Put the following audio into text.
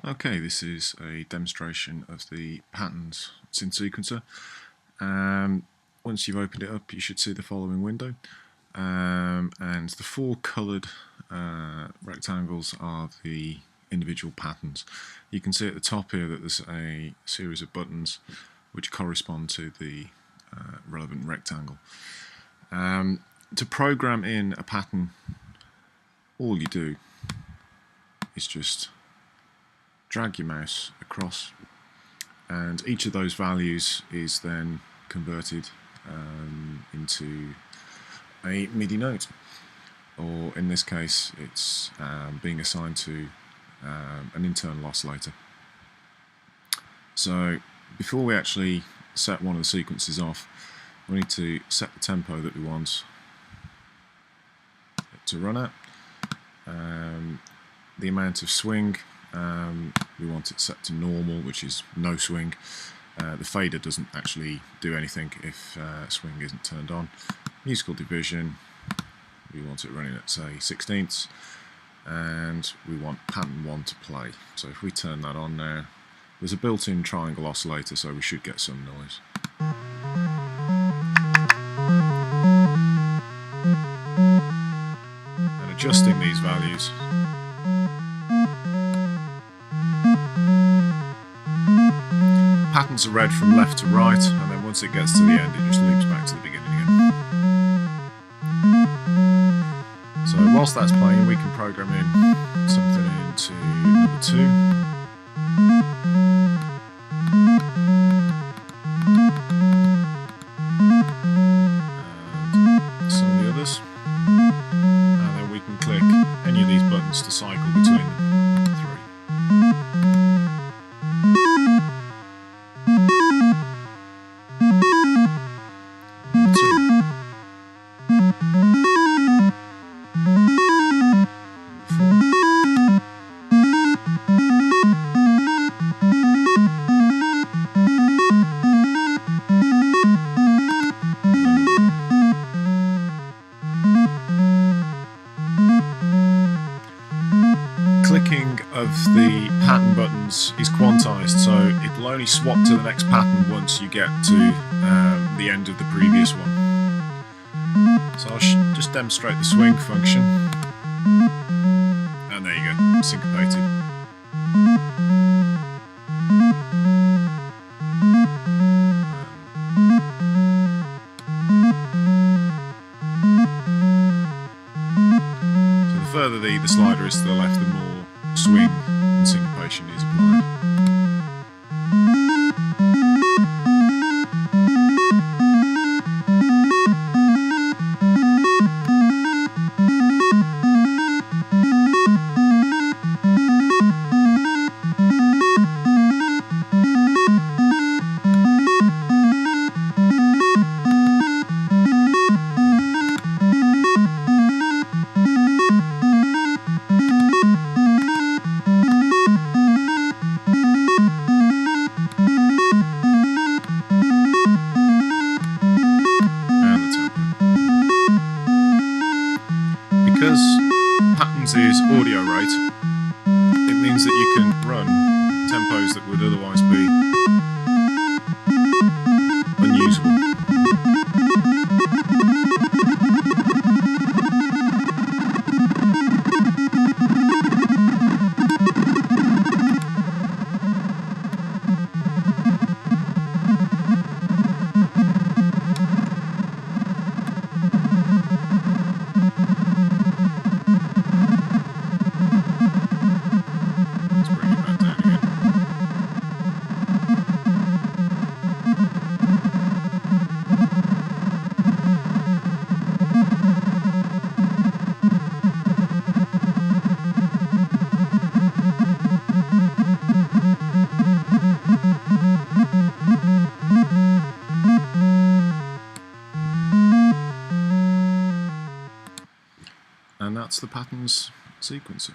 Okay, this is a demonstration of the patterns in sequencer. Once you've opened it up, you should see the following window, and the four coloured rectangles are the individual patterns. You can see at the top here that there's a series of buttons which correspond to the relevant rectangle. To program in a pattern, all you do is just drag your mouse across, and each of those values is then converted into a MIDI note, or in this case it's being assigned to an internal oscillator. So before we actually set one of the sequences off, we need to set the tempo that we want it to run at, the amount of swing. We want it set to normal, which is no swing. The fader doesn't actually do anything if swing isn't turned on. Musical division, we want it running at say 16ths, and we want pattern 1 to play. So if we turn that on now, there's a built-in triangle oscillator, so we should get some noise. And adjusting these values, patterns are read from left to right, and then once it gets to the end it just loops back to the beginning again. So whilst that's playing, we can program in something into number 2. And some of the others. And then we can click any of these buttons to cycle between them. 3. Clicking of the pattern buttons is quantized, so it'll only swap to the next pattern once you get to the end of the previous one. So I'll just demonstrate the swing function, and there you go, syncopated. So the further the slider is to the left, the more swing and syncopation is applied. Because patterns is audio rate, it means that you can run tempos that would otherwise be unusable. And that's the patterns sequencer.